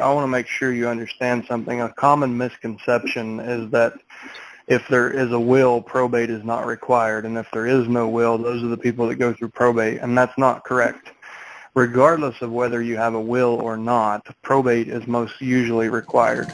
I want to make sure you understand something. A common misconception is that if there is a will, probate is not required, and if there is no will, those are the people that go through probate, and that's not correct. Regardless of whether you have a will or not, probate is most usually required.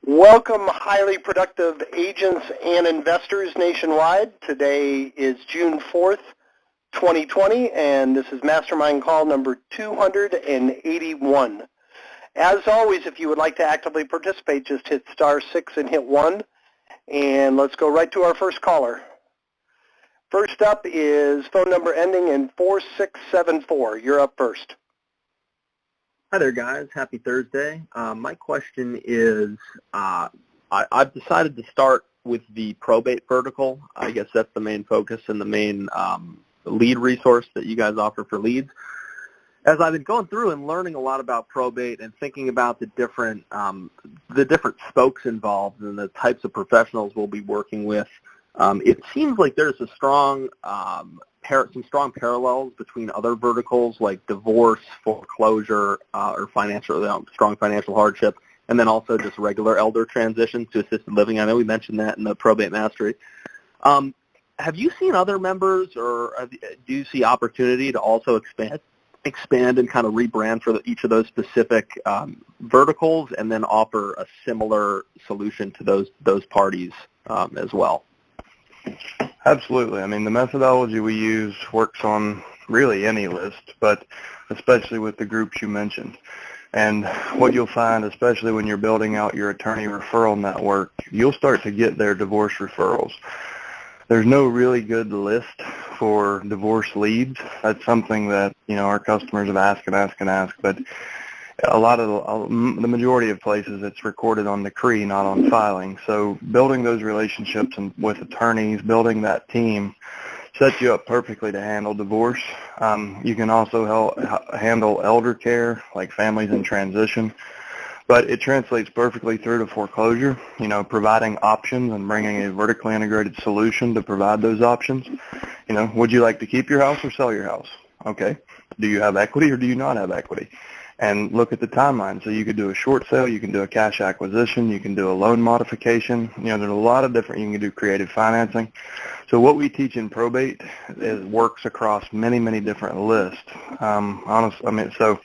Welcome, highly productive agents and investors nationwide. Today is June 4th, 2020, and this is Mastermind call number 281. As always, if you would like to actively participate, just hit *6 and hit 1. And let's go right to our first caller. First up is phone number ending in 4674. You're up first. Hi there, guys. Happy Thursday. My question is, I've decided to start with the probate vertical. I guess that's the main focus and the main lead resource that you guys offer for leads. As I've been going through and learning a lot about probate and thinking about the different spokes involved and the types of professionals we'll be working with, it seems like there's a strong some strong parallels between other verticals like divorce, foreclosure, or strong financial hardship, and then also just regular elder transitions to assisted living. I know we mentioned that in the Probate Mastery. Have you seen other members, or do you see opportunity to also expand and kind of rebrand for each of those specific verticals, and then offer a similar solution to those parties as well? Absolutely. I mean, the methodology we use works on really any list, but especially with the groups you mentioned. And what you'll find, especially when you're building out your attorney referral network, you'll start to get their divorce referrals. There's no really good list for divorce leads. That's something that, our customers have asked, but the majority of places it's recorded on decree, not on filing. So building those relationships with attorneys, building that team, sets you up perfectly to handle divorce. You can also handle elder care, like families in transition, but it translates perfectly through to foreclosure, providing options and bringing a vertically integrated solution to provide those options. Would you like to keep your house or sell your house? Okay. Do you have equity or do you not have equity? And look at the timeline. So you could do a short sale, you can do a cash acquisition, you can do a loan modification. There's a lot of different, you can do creative financing. So what we teach in probate works across many, many different lists. So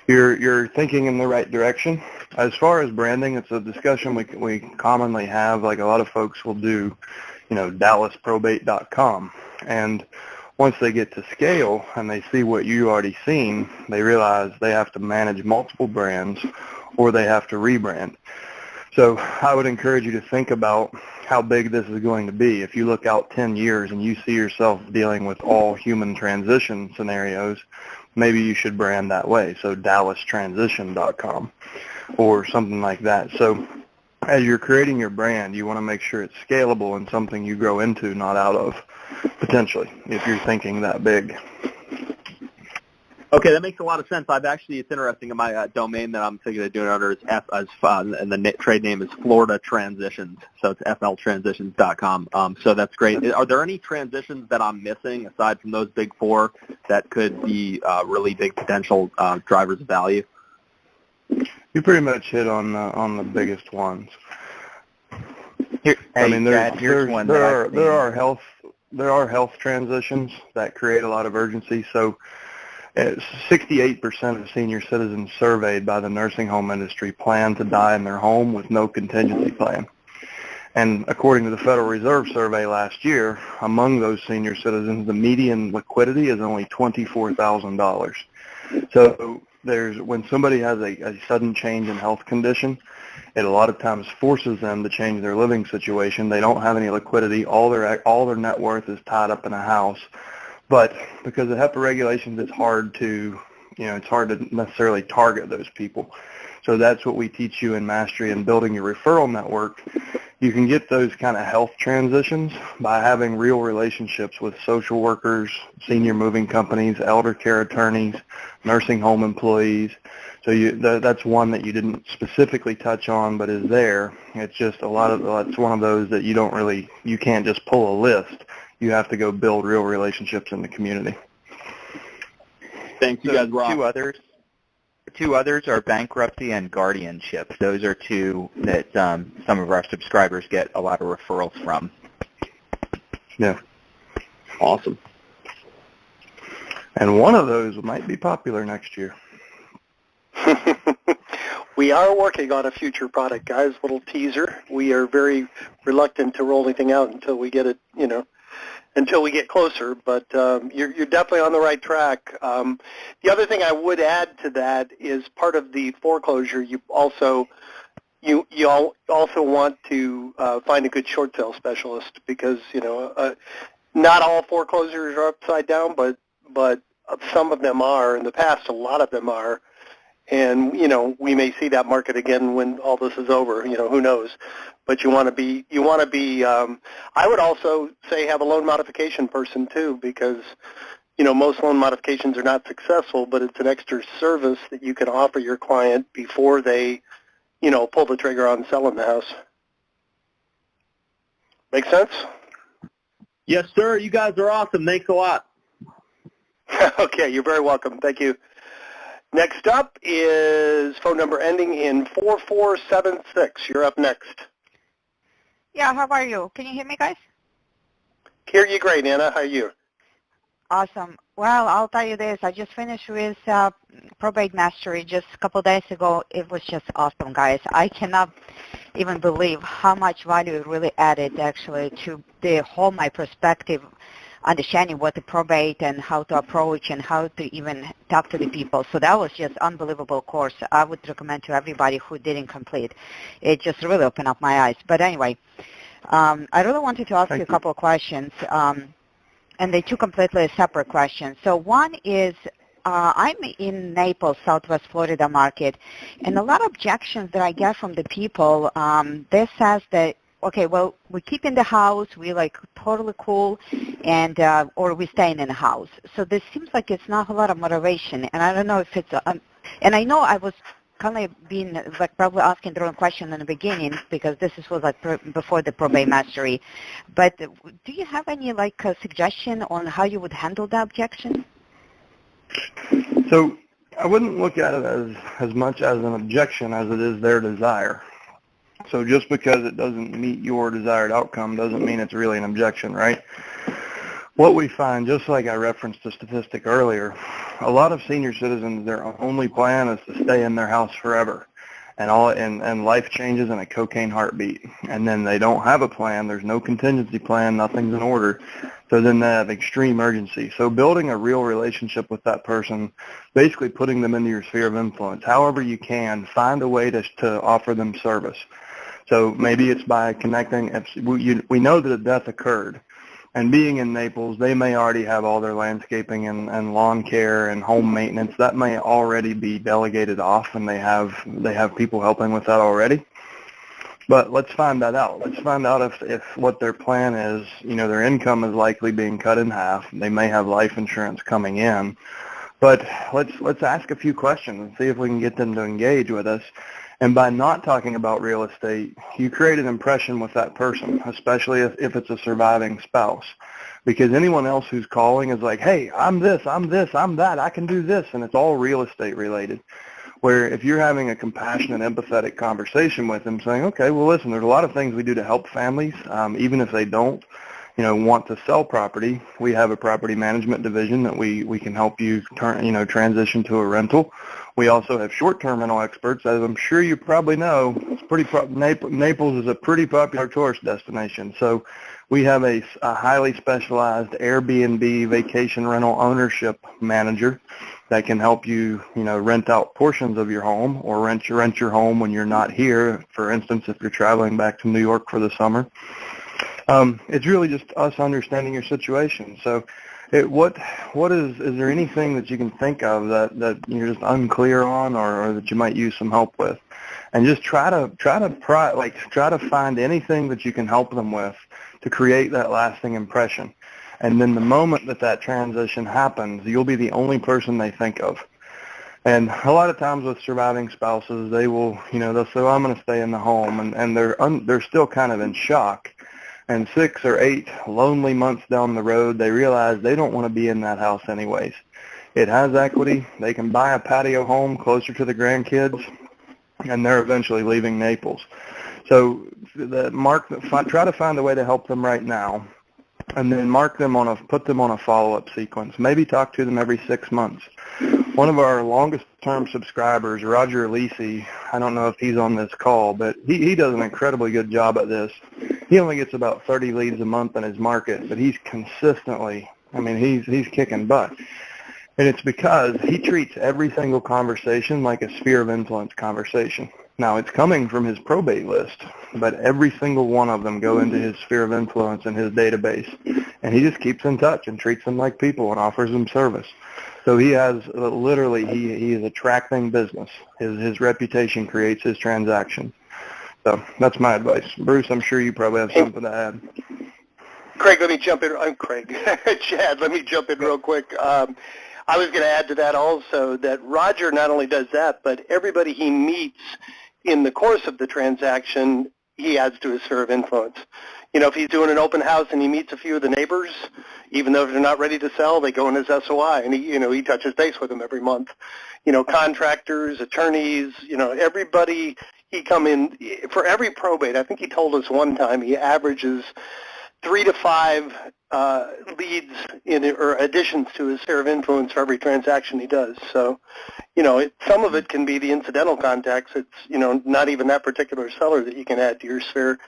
you're thinking in the right direction. As far as branding, it's a discussion we commonly have, like a lot of folks will do, DallasProbate.com. And once they get to scale and they see what you already seen, they realize they have to manage multiple brands or they have to rebrand. So I would encourage you to think about how big this is going to be. If you look out 10 years and you see yourself dealing with all human transition scenarios, maybe you should brand that way. So DallasTransition.com or something like that. So as you're creating your brand, you want to make sure it's scalable and something you grow into, not out of, potentially, if you're thinking that big. Okay, that makes a lot of sense. It's interesting, in my domain that I'm thinking of doing under is and the trade name is Florida Transitions, so it's fltransitions.com. So that's great. Are there any transitions that I'm missing, aside from those big four, that could be really big potential drivers of value? You pretty much hit on the biggest ones. There are health transitions that create a lot of urgency. So 68% of senior citizens surveyed by the nursing home industry plan to die in their home with no contingency plan. And according to the Federal Reserve survey last year, among those senior citizens, the median liquidity is only $24,000. So when somebody has a sudden change in health condition, it a lot of times forces them to change their living situation. They don't have any liquidity. All their net worth is tied up in a house. But because of HEPA regulations, it's hard to necessarily target those people. So that's what we teach you in Mastery and building your referral network. You can get those kind of health transitions by having real relationships with social workers, senior moving companies, elder care attorneys, nursing home employees. So that's one that you didn't specifically touch on, but is there. It's just it's one of those that you can't just pull a list. You have to go build real relationships in the community. Thanks, you guys. Two others are bankruptcy and guardianship. Those are two that some of our subscribers get a lot of referrals from. Yeah. Awesome. And one of those might be popular next year. We are working on a future product, guys. Little teaser. We are very reluctant to roll anything out until we get it, until we get closer. But you're definitely on the right track. The other thing I would add to that is part of the foreclosure. You also want to find a good short sale specialist because not all foreclosures are upside down, but some of them are. In the past, a lot of them are. And, we may see that market again when all this is over, who knows. But you want to be, I would also say have a loan modification person too, because, most loan modifications are not successful, but it's an extra service that you can offer your client before they, pull the trigger on selling the house. Make sense? Yes, sir. You guys are awesome. Thanks a lot. Okay, you're very welcome. Thank you. Next up is phone number ending in 4476. You're up next. Yeah, how are you? Can you hear me, guys? Hear you great, Anna. How are you? Awesome. Well, I'll tell you this. I just finished with Probate Mastery just a couple of days ago. It was just awesome, guys. I cannot even believe how much value it really added, actually, to the whole my perspective, understanding what the probate and how to approach and how to even talk to the people. So that was just unbelievable course. I would recommend to everybody who didn't complete. It just really opened up my eyes. But anyway, I really wanted to ask you a couple of questions, and they're two completely separate questions. So one is, I'm in Naples, Southwest Florida market, and a lot of objections that I get from the people, they says that, okay, well, we keep in the house, we like totally cool, and or we staying in the house. So this seems like it's not a lot of motivation, and I don't know if it's, and I know I was kind of being like probably asking the wrong question in the beginning because this was like before the probate mastery. But do you have any like suggestion on how you would handle the objection? So I wouldn't look at it as much as an objection as it is their desire. So just because it doesn't meet your desired outcome doesn't mean it's really an objection, right? What we find, just like I referenced the statistic earlier, a lot of senior citizens, their only plan is to stay in their house forever. And life changes in a cocaine heartbeat. And then they don't have a plan. There's no contingency plan. Nothing's in order. So then they have extreme urgency. So building a real relationship with that person, basically putting them into your sphere of influence, however you can, find a way to offer them service. So maybe it's by connecting. We know that a death occurred. And being in Naples, they may already have all their landscaping and lawn care and home maintenance. That may already be delegated off, and they have people helping with that already. But let's find that out. Let's find out if what their plan is. Their income is likely being cut in half. They may have life insurance coming in. But let's ask a few questions and see if we can get them to engage with us. And by not talking about real estate, you create an impression with that person, especially if it's a surviving spouse. Because anyone else who's calling is like, hey, I'm this, I'm that, I can do this, and it's all real estate related. Where if you're having a compassionate, empathetic conversation with them saying, okay, well, listen, there's a lot of things we do to help families, even if they don't want to sell property. We have a property management division that we can help you transition to a rental. We also have short-term rental experts. As I'm sure you probably know, Naples is a pretty popular tourist destination. So we have a highly specialized Airbnb vacation rental ownership manager that can help you, rent out portions of your home or rent your home when you're not here. For instance, if you're traveling back to New York for the summer. It's really just us understanding your situation. So what is there anything that you can think of that you're just unclear on or that you might use some help with? and just try to find anything that you can help them with to create that lasting impression. And then the moment that transition happens, you'll be the only person they think of. And a lot of times with surviving spouses, they will, they'll say, well, I'm going to stay in the home, and they're still kind of in shock. And 6 or 8 lonely months down the road, they realize they don't want to be in that house anyways. It has equity. They can buy a patio home closer to the grandkids, and they're eventually leaving Naples. So try to find a way to help them right now, and then put them on a follow-up sequence. Maybe talk to them every 6 months. One of our longest-term subscribers, Roger Lisi, I don't know if he's on this call, but he does an incredibly good job at this. He only gets about 30 leads a month in his market, but he's consistently, he's kicking butt. And it's because he treats every single conversation like a sphere of influence conversation. Now, it's coming from his probate list, but every single one of them go into his sphere of influence in his database. And he just keeps in touch and treats them like people and offers them service. So he has he is attracting business. His reputation creates his transaction. So that's my advice. Bruce, I'm sure you probably have something to add. Craig, let me jump in. I'm Craig. Chad, let me jump in real quick. I was going to add to that also that Roger not only does that, but everybody he meets in the course of the transaction, he adds to his sphere of influence. If he's doing an open house and he meets a few of the neighbors, even though they're not ready to sell, they go in his SOI, and he touches base with them every month. Contractors, attorneys, everybody, he come in for every probate. I think he told us one time he averages 3 to 5 leads or additions to his sphere of influence for every transaction he does. So, some of it can be the incidental contacts. It's, not even that particular seller that you can add to your sphere.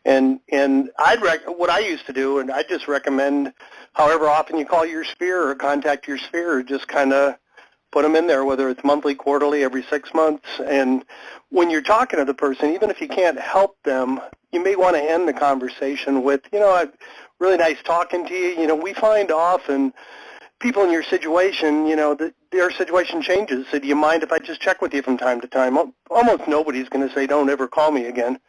And what I used to do, and I just recommend however often you call your sphere or contact your sphere, just kind of put them in there, whether it's monthly, quarterly, every 6 months. And when you're talking to the person, even if you can't help them, you may want to end the conversation with, really nice talking to you. We find often people in your situation, that their situation changes. So do you mind if I just check with you from time to time? Almost nobody's going to say, don't ever call me again.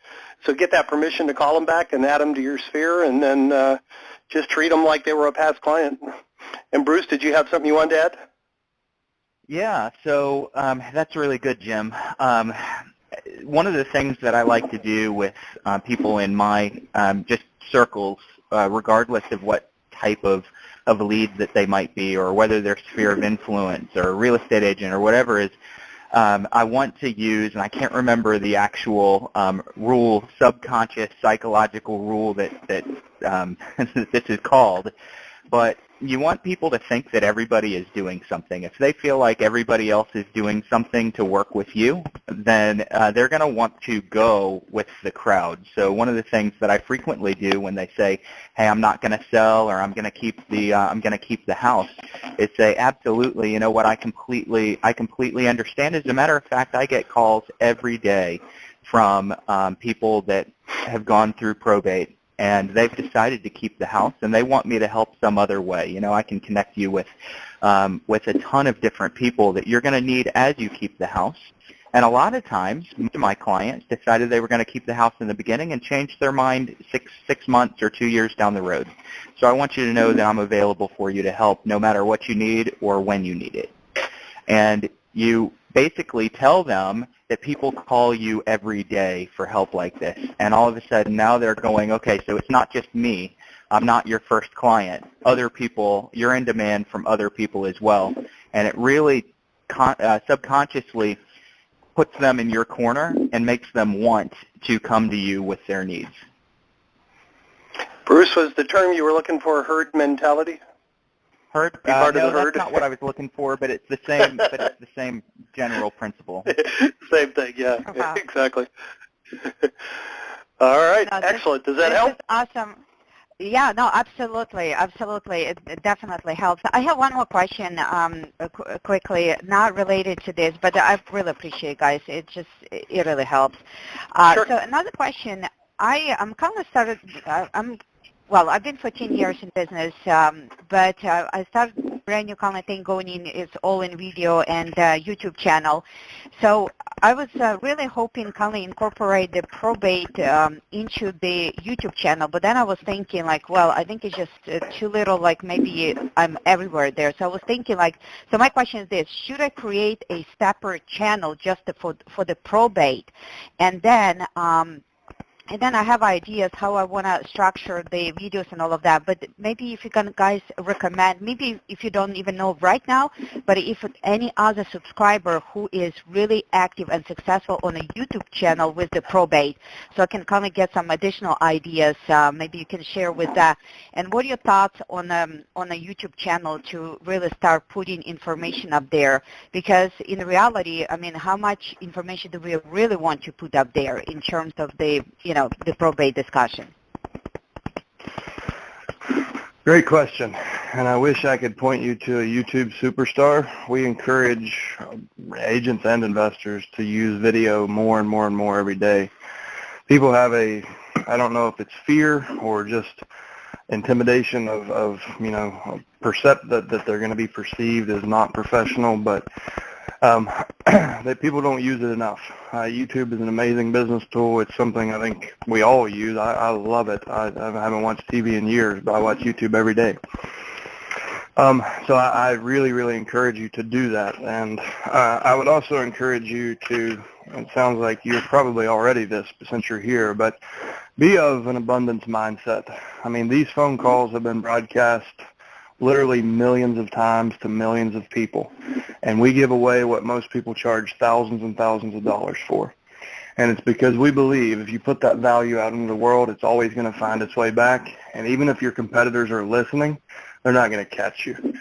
So get that permission to call them back and add them to your sphere, and then just treat them like they were a past client. And Bruce, did you have something you wanted to add? Yeah, so that's really good, Jim. One of the things that I like to do with people in my just circles, regardless of what type of lead that they might be, or whether they're sphere of influence or a real estate agent or whatever, is I want to use, and I can't remember the actual rule, subconscious psychological rule that this is called, but you want people to think that everybody is doing something. If they feel like everybody else is doing something to work with you, then they're going to want to go with the crowd. So one of the things that I frequently do when they say, "Hey, I'm not going to sell," or "I'm going to keep the house," is say, "Absolutely. You know what? I completely understand." As a matter of fact, I get calls every day from people that have gone through probate, and they've decided to keep the house, and they want me to help some other way. I can connect you with a ton of different people that you're going to need as you keep the house. And a lot of times, my clients decided they were going to keep the house in the beginning and changed their mind six months or 2 years down the road. So I want you to know that I'm available for you to help no matter what you need or when you need it. And you basically tell them that people call you every day for help like this, and all of a sudden now they're going, okay, so it's not just me. I'm not your first client. Other people, you're in demand from other people as well, and it really subconsciously puts them in your corner and makes them want to come to you with their needs. Bruce, was the term you were looking for herd mentality? Herd? No, that's not what I was looking for, but it's the same. But it's the same general principle. Same thing, yeah, Wow. Exactly. All right, No, excellent. Does that help? This is awesome. Yeah, no, absolutely. It definitely helps. I have one more question quickly, not related to this, but I really appreciate, guys. It really helps. Sure. So another question, I'm kind of started, I've been 14 years in business, but I started a brand new kind of thing going in. It's all in video and YouTube channel. So I was really hoping kind of incorporate the probate into the YouTube channel, but then I was thinking like, well, I think it's just too little, like maybe I'm everywhere there. So I was thinking like, so my question is this, should I create a separate channel just for the probate? And then I have ideas how I want to structure the videos and all of that, but maybe if you can guys recommend, maybe if you don't even know right now, but if any other subscriber who is really active and successful on a YouTube channel with the probate, so I can kind of get some additional ideas, maybe you can share with that. And what are your thoughts on a YouTube channel to really start putting information up there? Because in reality, I mean, how much information do we really want to put up there in terms of the, the probate discussion? Great question, and I wish I could point you to a YouTube superstar. We encourage agents and investors to use video more and more and more every day. People have I don't know if it's fear or just intimidation that they're going to be perceived as not professional, but that people don't use it enough. YouTube is an amazing business tool. It's something I think we all use. I love it. I haven't watched TV in years, but I watch YouTube every day. So I really, really encourage you to do that. And I would also encourage you to, it sounds like you're probably already this since you're here, but be of an abundance mindset. I mean, these phone calls have been broadcast literally millions of times to millions of people. And we give away what most people charge thousands and thousands of dollars for. And it's because we believe if you put that value out into the world, it's always going to find its way back. And even if your competitors are listening, they're not going to catch you.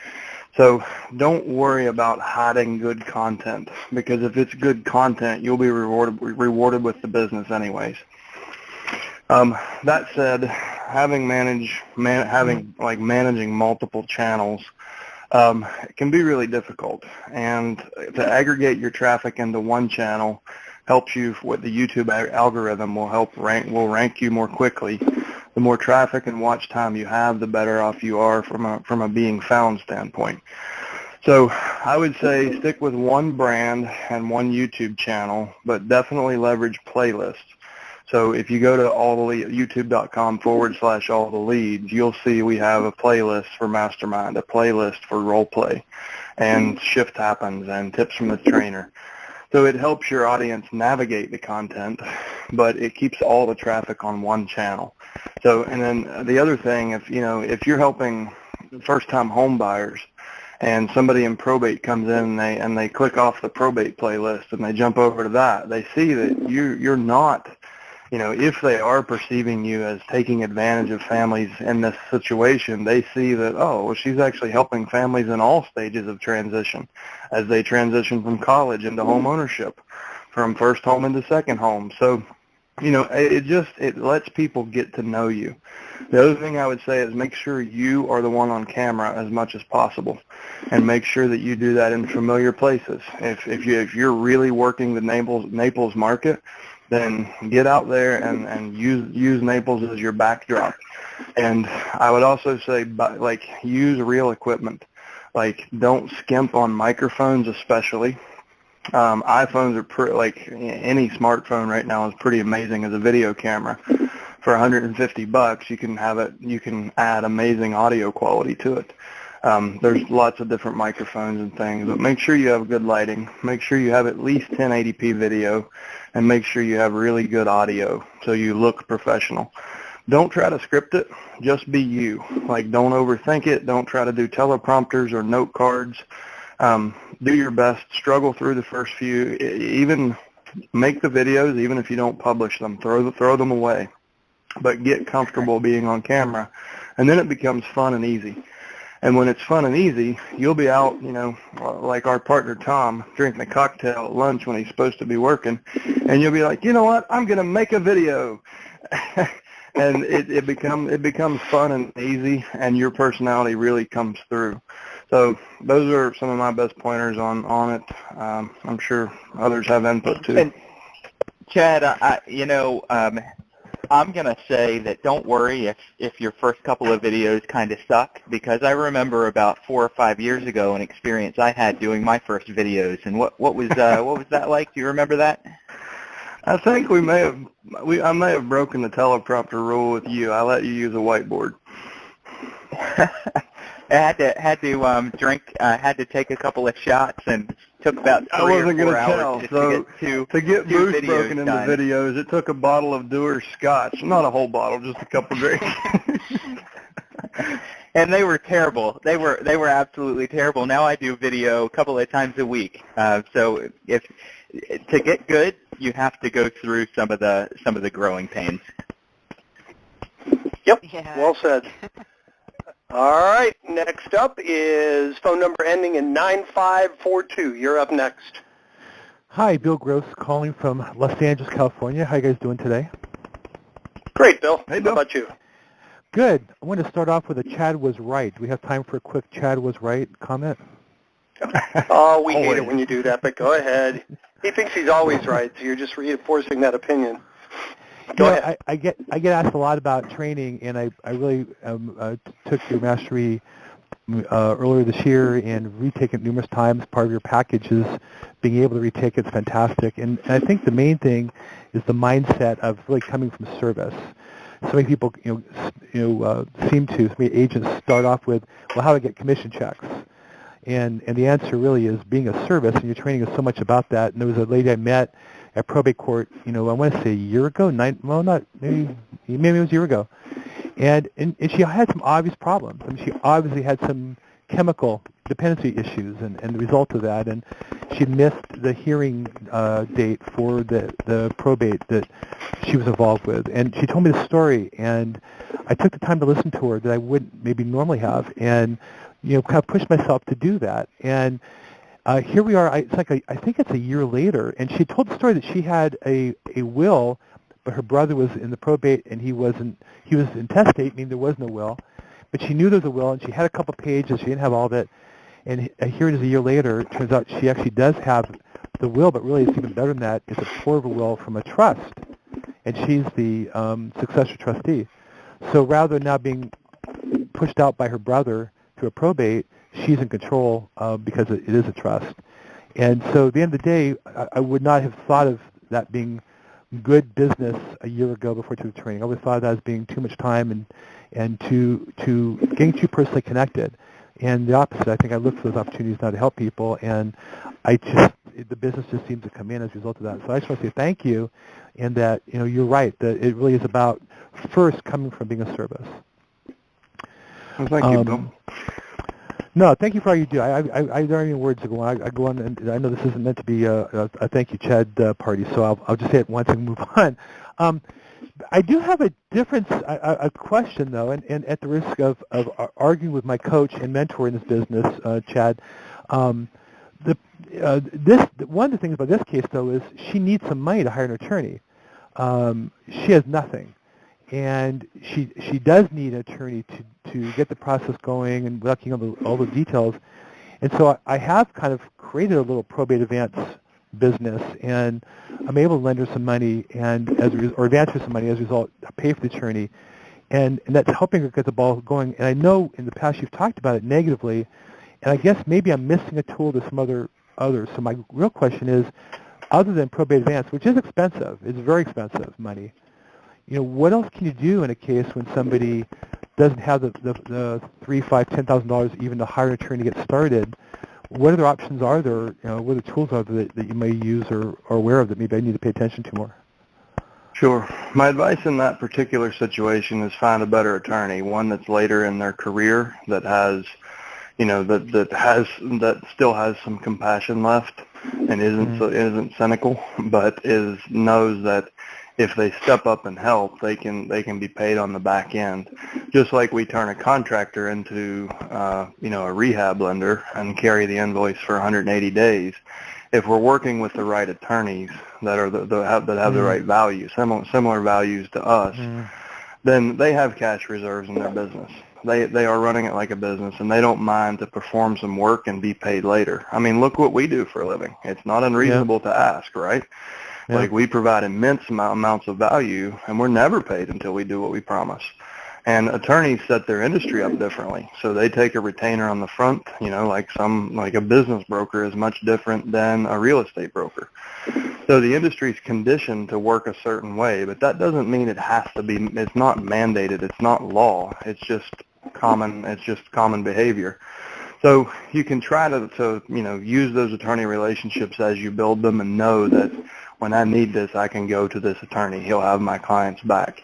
So don't worry about hiding good content, because if it's good content, you'll be rewarded with the business anyways. That said, managing multiple channels can be really difficult, and to aggregate your traffic into one channel helps you with the YouTube algorithm. Will rank you more quickly. The more traffic and watch time you have, the better off you are from a being found standpoint. So I would say stick with one brand and one YouTube channel, but definitely leverage playlists. So if you go to youtube.com/alltheleads, you'll see we have a playlist for Mastermind, a playlist for role play, and Shift Happens, and tips from the trainer. So it helps your audience navigate the content, but it keeps all the traffic on one channel. So, and then the other thing, if you're helping first-time home buyers, and somebody in probate comes in and they click off the probate playlist and they jump over to that, they see that you're not. If they are perceiving you as taking advantage of families in this situation, they see that, oh, well, she's actually helping families in all stages of transition, as they transition from college into home ownership, from first home into second home. So, it lets people get to know you. The other thing I would say is make sure you are the one on camera as much as possible, and make sure that you do that in familiar places. If you're really working the Naples market, then get out there and use Naples as your backdrop. And I would also say, use real equipment. Don't skimp on microphones, especially. iPhones are any smartphone right now is pretty amazing as a video camera. For $150, you can add amazing audio quality to it. There's lots of different microphones and things, but make sure you have good lighting. Make sure you have at least 1080p video, and make sure you have really good audio so you look professional. Don't try to script it. Just be you. Don't overthink it. Don't try to do teleprompters or note cards. Do your best. Struggle through the first few. Even make the videos, even if you don't publish them. Throw them away. But get comfortable being on camera, and then it becomes fun and easy. And when it's fun and easy, you'll be out, like our partner Tom, drinking a cocktail at lunch when he's supposed to be working, and you'll be like, you know what, I'm going to make a video. And it becomes fun and easy, and your personality really comes through. So those are some of my best pointers on it. I'm sure others have input too. And Chad, I'm going to say that don't worry if your first couple of videos kind of suck, because I remember about 4 or 5 years ago an experience I had doing my first videos. And what was that like? Do you remember that? I think I may have broken the teleprompter rule with you. I let you use a whiteboard. I had to drink. Had to take a couple of shots, and took about 3 I wasn't or 4 going to hours tell. just So to get two boost videos broken into done. videos, it took a bottle of Dewar's Scotch. Not a whole bottle, just a couple drinks. And they were terrible. They were absolutely terrible. Now I do video a couple of times a week. So to get good, you have to go through some of the growing pains. Yep. Yeah. Well said. All right. Next up is phone number ending in 9542. You're up next. Hi, Bill Gross calling from Los Angeles, California. How you guys doing today? Great, Bill. Hey, Bill. How about you? Good. I want to start off with a Chad was right. Do we have time for a quick Chad was right comment? Oh, we hate Always. it when you do that, but go ahead. He thinks he's always right, so you're just reinforcing that opinion. Go ahead. I get asked a lot about training, and I really took your mastery earlier this year and retaken it numerous times. Part of your package is being able to retake it's fantastic. And I think the main thing is the mindset of really coming from service. So many people, so many agents start off with, well, how do I get commission checks? And the answer really is being a service, and your training is so much about that. And there was a lady I met at probate court, I want to say a year ago, maybe it was a year ago. And she had some obvious problems. I mean, she obviously had some chemical dependency issues, and the result of that, and she missed the hearing date for the probate that she was involved with. And she told me the story, and I took the time to listen to her that I wouldn't maybe normally have, and kind of pushed myself to do that. And here we are. I think it's a year later, and she told the story that she had a will, but her brother was in the probate, and he was intestate, meaning there was no will. But she knew there was a will, and she had a couple pages. She didn't have all of it. And here it is a year later. It turns out she actually does have the will, but really it's even better than that. It's a form of a will from a trust, and she's the successor trustee. So rather than now being pushed out by her brother to a probate, she's in control because it is a trust. And so at the end of the day, I would not have thought of that being good business a year ago before I took the training. I always thought of that as being too much time and to getting too personally connected. And the opposite, I think I look for those opportunities now to help people, and the business just seems to come in as a result of that. So I just want to say thank you, and that you're right, that it really is about first coming from being a service. Well, thank you, Bill. No, thank you for all you do. I don't have any words to go on. I go on, and I know this isn't meant to be a thank you, Chad party, so I'll just say it once and move on. I do have a difference, a question though, and at the risk of arguing with my coach and mentor in this business, Chad. One of the things about this case though is she needs some money to hire an attorney. She has nothing. And she does need an attorney to get the process going and without all the details. And so I have kind of created a little probate advance business, and I'm able to lend her some money or advance her some money as a result, pay for the attorney, and that's helping her get the ball going. And I know in the past you've talked about it negatively, and I guess maybe I'm missing a tool to some others. So my real question is, other than probate advance, which is expensive, it's very expensive money, what else can you do in a case when somebody doesn't have the $3,000, $5,000, $10,000 even to hire an attorney to get started? What other options are there? What other tools are there that you may use or are aware of that maybe I need to pay attention to more? Sure. My advice in that particular situation is find a better attorney, one that's later in their career that has, that still has some compassion left and isn't cynical, but knows that if they step up and help, they can be paid on the back end. Just like we turn a contractor into a rehab lender and carry the invoice for 180 days. If we're working with the right attorneys that are that have the right values, similar values to us, then they have cash reserves in their business. They are running it like a business, and they don't mind to perform some work and be paid later. I mean, look what we do for a living. It's not unreasonable to ask, right? Yeah. Like, we provide immense amounts of value, and we're never paid until we do what we promise. And attorneys set their industry up differently. So they take a retainer on the front, like a business broker is much different than a real estate broker. So the industry is conditioned to work a certain way, but that doesn't mean it has to be. It's not mandated. It's not law. It's just common behavior. So you can try to use those attorney relationships as you build them, and know that when I need this, I can go to this attorney. He'll have my clients back.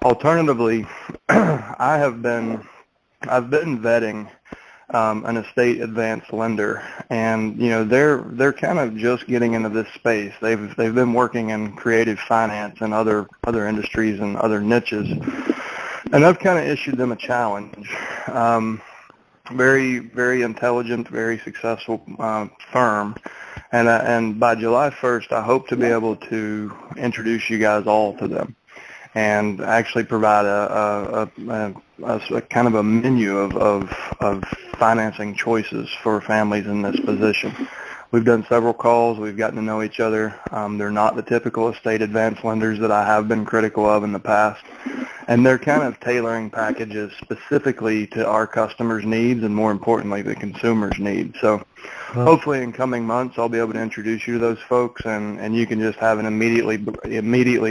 Alternatively, I've been vetting an estate advanced lender, and they're kind of just getting into this space. They've been working in creative finance and other industries and other niches, and I've kind of issued them a challenge. Very, very intelligent, very successful firm, and by July 1st, I hope to be able to introduce you guys all to them, and actually provide a kind of a menu of financing choices for families in this position. We've done several calls. We've gotten to know each other. They're not the typical estate advanced lenders that I have been critical of in the past. And they're kind of tailoring packages specifically to our customers' needs, and more importantly, the consumer's needs. So hopefully in coming months, I'll be able to introduce you to those folks, and you can just have an immediately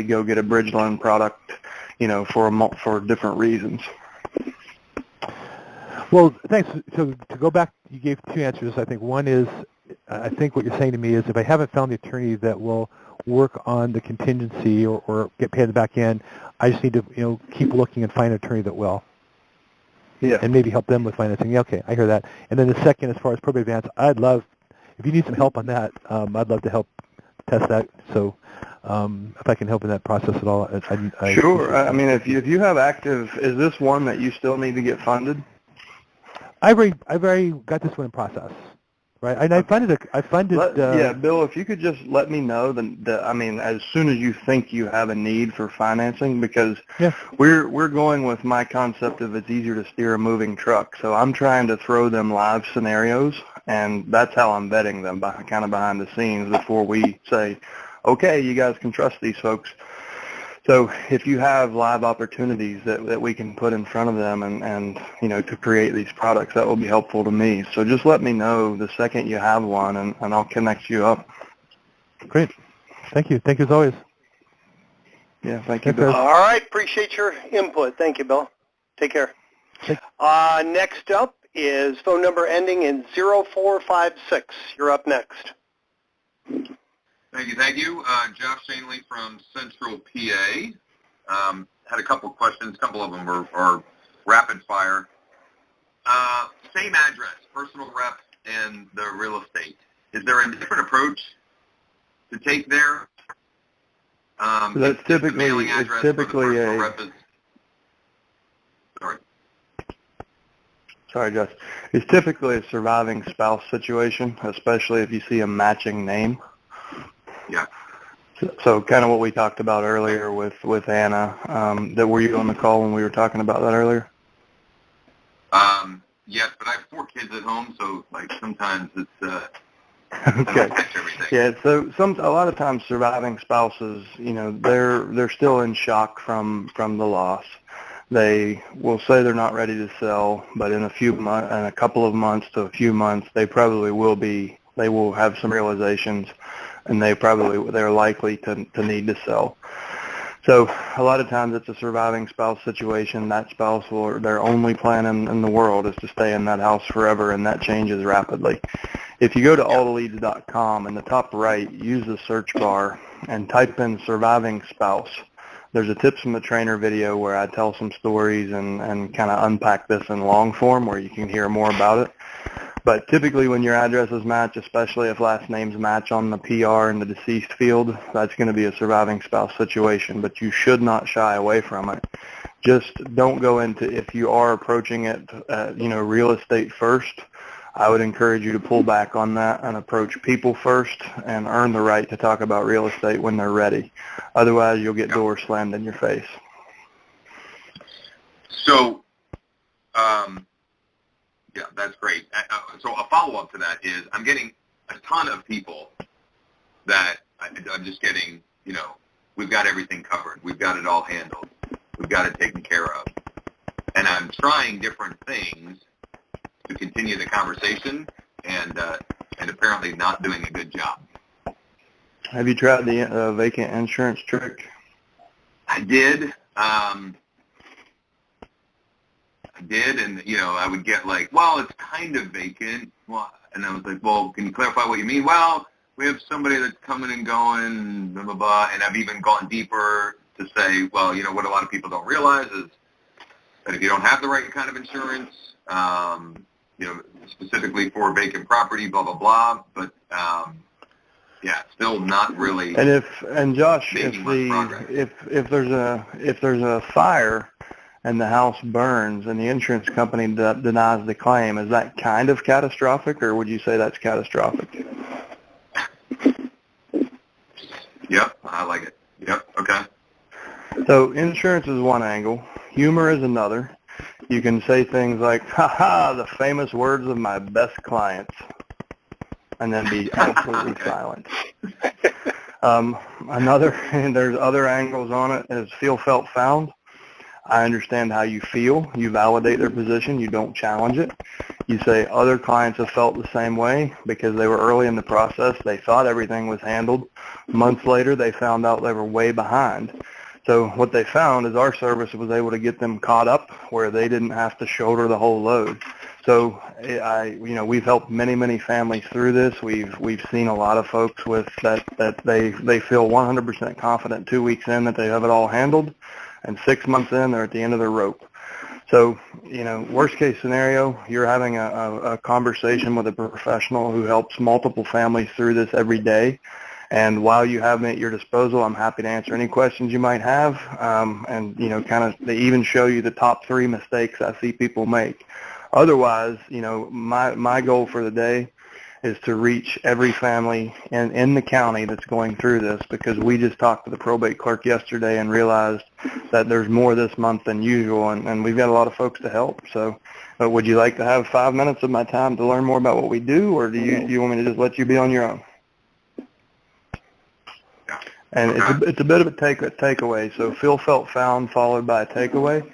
go get a bridge loan product, for different reasons. Well, thanks. So to go back, you gave two answers. I think one is, I think what you're saying to me is, if I haven't found the attorney that will work on the contingency or get paid on the back end, I just need to keep looking and find an attorney that will. Yeah. And maybe help them with financing. Yeah, okay, I hear that. And then the second, as far as probate advance, I'd love, if you need some help on that, I'd love to help test that. So if I can help in that process at all, I Sure. I mean, if you have active, is this one that you still need to get funded? I've already got this one in process. Right, and I funded. Yeah, Bill, if you could just let me know, as soon as you think you have a need for financing, because we're going with my concept of it's easier to steer a moving truck. So I'm trying to throw them live scenarios, and that's how I'm vetting them, kind of behind the scenes before we say, okay, you guys can trust these folks. So if you have live opportunities that we can put in front of them and to create these products, that will be helpful to me. So just let me know the second you have one, and I'll connect you up. Great. Thank you. Thank you as always. Yeah, thank you, Bill. All right. Appreciate your input. Thank you, Bill. Take care. Next up is phone number ending in 0456. You're up next. Thank you. Josh Shanley from Central PA. Had a couple of questions. A couple of them are rapid fire. Same address, personal rep and the real estate. Is there a different approach to take there? That's typically Sorry, Josh. It's typically a surviving spouse situation, especially if you see a matching name. Yeah. So kind of what we talked about earlier with Anna. Were you on the call when we were talking about that earlier? Yes, but I have 4 kids at home, so sometimes it's okay. Yeah. So a lot of times surviving spouses, they're still in shock from the loss. They will say they're not ready to sell, but in a couple of months to a few months, they probably will be. They will have some realizations, and they're likely to need to sell. So a lot of times it's a surviving spouse situation. That spouse their only plan in the world is to stay in that house forever, and that changes rapidly. If you go to alltheleads.com, in the top right, use the search bar and type in surviving spouse. There's a Tips from the Trainer video where I tell some stories and kind of unpack this in long form where you can hear more about it. But typically when your addresses match, especially if last names match on the PR in the deceased field, that's going to be a surviving spouse situation, but you should not shy away from it. Just don't go into, if you are approaching it, real estate first, I would encourage you to pull back on that and approach people first and earn the right to talk about real estate when they're ready. Otherwise, you'll get doors slammed in your face. So, yeah, that's great. So a follow-up to that is I'm getting a ton of people that I'm just getting we've got everything covered. We've got it all handled. We've got it taken care of. And I'm trying different things to continue the conversation, and apparently not doing a good job. Have you tried the vacant insurance trick? I did. And I would get like, well, it's kind of vacant. Well, and I was like, well, can you clarify what you mean? Well, we have somebody that's coming and going, blah, blah, blah. And I've even gone deeper to say, well, what a lot of people don't realize is that if you don't have the right kind of insurance, specifically for vacant property, blah, blah, blah. But, still not really. And Josh, if there's a fire and the house burns and the insurance company denies the claim, is that kind of catastrophic, or would you say that's catastrophic? Yep, I like it. Yep, okay. So insurance is one angle. Humor is another. You can say things like, ha-ha, the famous words of my best clients, and then be absolutely silent. There's other angles on it, is feel, felt, found. I understand how you feel. You validate their position. You don't challenge it. You say other clients have felt the same way because they were early in the process. They thought everything was handled. Months later, they found out they were way behind. So what they found is our service was able to get them caught up where they didn't have to shoulder the whole load. So we've helped many families through this. We've seen a lot of folks with that they feel 100% confident 2 weeks in that they have it all handled, and 6 months in they're at the end of their rope. So worst case scenario, you're having a conversation with a professional who helps multiple families through this every day. And while you have me at your disposal, I'm happy to answer any questions you might have. They even show you the top 3 mistakes I see people make. Otherwise, my goal for the day is to reach every family in the county that's going through this, because we just talked to the probate clerk yesterday and realized that there's more this month than usual, and we've got a lot of folks to help. So would you like to have 5 minutes of my time to learn more about what we do, or do you want me to just let you be on your own? And it's a bit of a takeaway. So feel, felt, found, followed by a takeaway.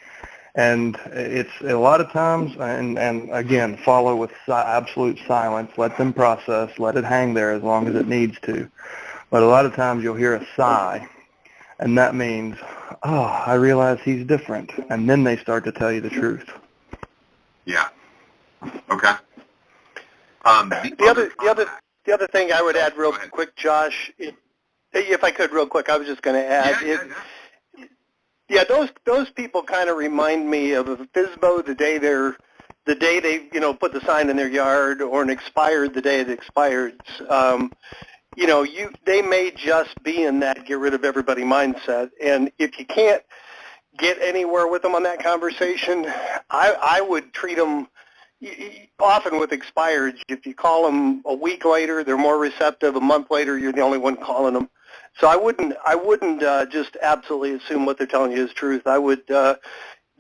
And it's a lot of times, and again, follow with absolute silence. Let them process. Let it hang there as long as it needs to. But a lot of times you'll hear a sigh, and that means, oh, I realize he's different. And then they start to tell you the truth. Yeah. Okay. The other thing I would add real quick, Josh, if I could real quick, I was just going to add. Yeah, those people kind of remind me of a FSBO the day they put the sign in their yard, or an expired the day it expired. They may just be in that get rid of everybody mindset, and if you can't get anywhere with them on that conversation, I would treat them. Often with expireds, if you call them a week later, they're more receptive. A month later, you're the only one calling them. So I wouldn't just absolutely assume what they're telling you is truth. I would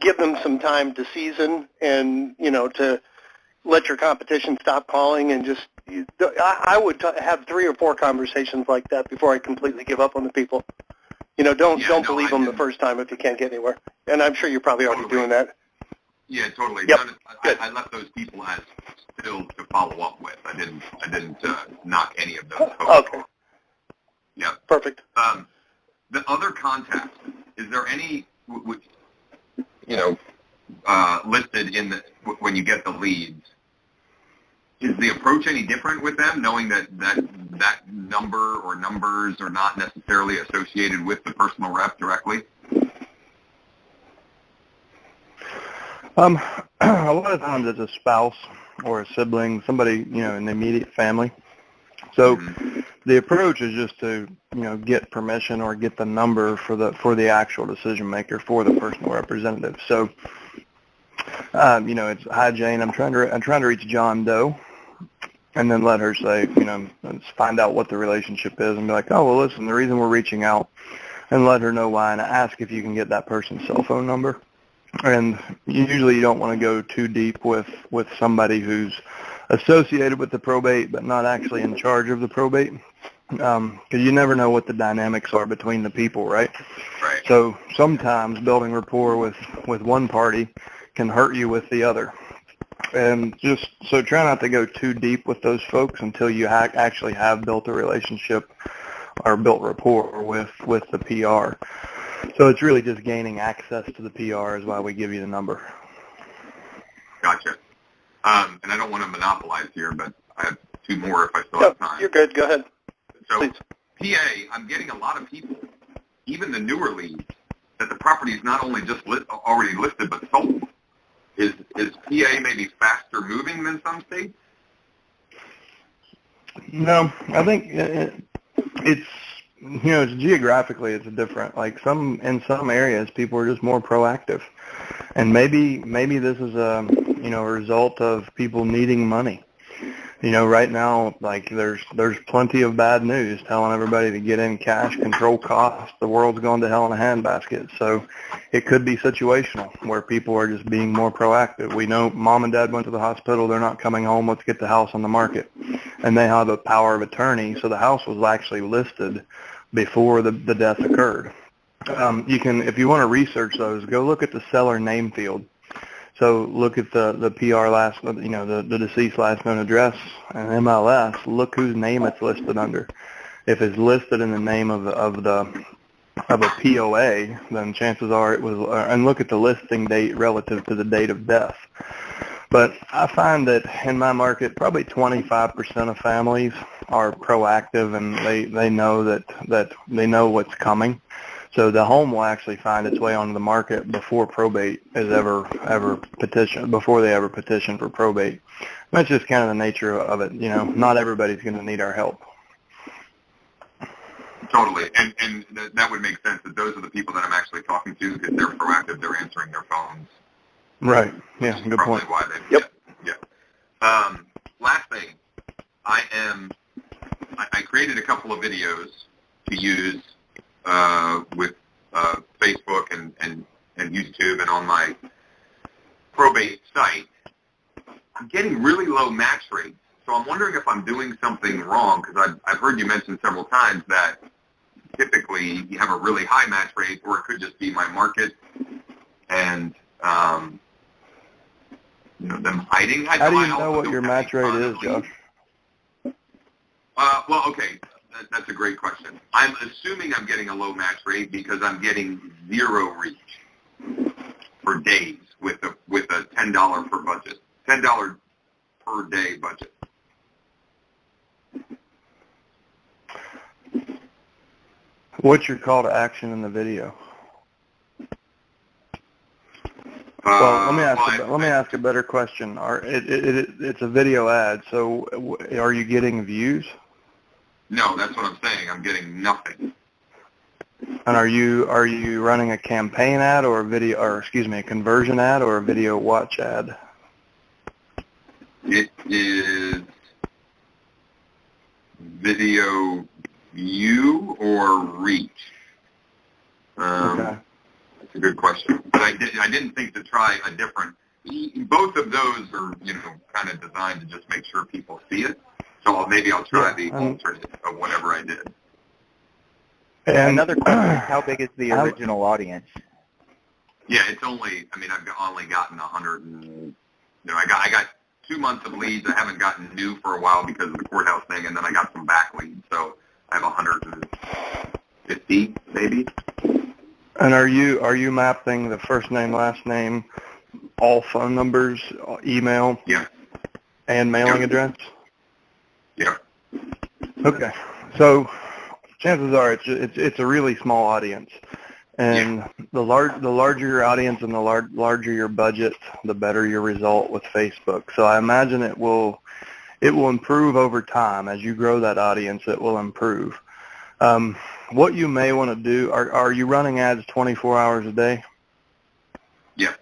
give them some time to season, and to let your competition stop calling, and just I would have 3 or 4 conversations like that before I completely give up on the people. Don't believe them the first time if you can't get anywhere. And I'm sure you're probably already doing that. Yeah, totally. Yep. I left those people as still to follow up with. I didn't knock any of those. Okay. Yeah. Perfect. The other contacts, is there any, listed in when you get the leads? Is the approach any different with them, knowing that number or numbers are not necessarily associated with the personal rep directly? A lot of times it's a spouse or a sibling, somebody, in the immediate family. So the approach is just to, get permission or get the number for the actual decision maker, for the personal representative. So, it's, hi Jane, I'm trying to reach John Doe, and then let her say, let's find out what the relationship is, and be like, oh, well, listen, the reason we're reaching out, and let her know why, and ask if you can get that person's cell phone number. And usually you don't want to go too deep with somebody who's associated with the probate but not actually in charge of the probate. because you never know what the dynamics are between the people, right? Right. So sometimes building rapport with one party can hurt you with the other. And just so try not to go too deep with those folks until you actually have built a relationship or built rapport with the PR. So it's really just gaining access to the PR is why we give you the number. Gotcha. And I don't want to monopolize here, but I have two more if I still have time. You're good. Go ahead. So Please. PA, I'm getting a lot of people, even the newer leads, that the property is not only just already listed but sold. Is PA maybe faster moving than some states? No, I think it's it's geographically it's different. Like in some areas people are just more proactive, and maybe this is a result of people needing money. Right now, like there's plenty of bad news telling everybody to get in cash, control costs. The world's going to hell in a handbasket. So it could be situational where people are just being more proactive. We know mom and dad went to the hospital. They're not coming home. Let's get the house on the market. And they have a power of attorney. So the house was actually listed before the death occurred. You can, if you want to research those, go look at the seller name field. So look at the PR the deceased last known address and MLS. Look whose name it's listed under. If it's listed in the name of a POA, then chances are it was. And look at the listing date relative to the date of death. But I find that in my market, probably 25% of families are proactive and they know that they know what's coming. So the home will actually find its way onto the market before probate is ever petition, before they ever petition for probate. That's just kind of the nature of it. Not everybody's going to need our help. Totally, and that would make sense that those are the people that I'm actually talking to because they're proactive. They're answering their phones. Right. Yeah. Good probably point. Why they. Yep. Yeah. Last thing, I created a couple of videos to use with Facebook and YouTube and on my probate site. I'm getting really low match rates, so I'm wondering if I'm doing something wrong because I've heard you mention several times that typically you have a really high match rate, or it could just be my market and them hiding. How do you know what your match rate is, Josh? Well, okay. That's a great question. I'm assuming I'm getting a low match rate because I'm getting zero reach for days with a $10 per budget, $10 per day budget. What's your call to action in the video? Well, let me ask a better question. It's a video ad, so are you getting views? No, that's what I'm saying. I'm getting nothing. And are you running a campaign ad or a conversion ad or a video watch ad? It is video view or reach. Okay. That's a good question. But I didn't think to try a different. Both of those are kind of designed to just make sure people see it. So maybe I'll try the alternate of whatever I did. And another question is, how big is the original audience? Yeah, it's only, I've only gotten 100 and, I got 2 months of leads. I haven't gotten new for a while because of the courthouse thing, and then I got some back leads. So I have 150 maybe. And are you mapping the first name, last name, all phone numbers, email, and mailing address? Yeah. Okay. So chances are it's a really small audience, and the larger your audience and the larger your budget, the better your result with Facebook. So I imagine it will improve over time as you grow that audience. It will improve. What you may want to do, are you running ads 24 hours a day? Yeah.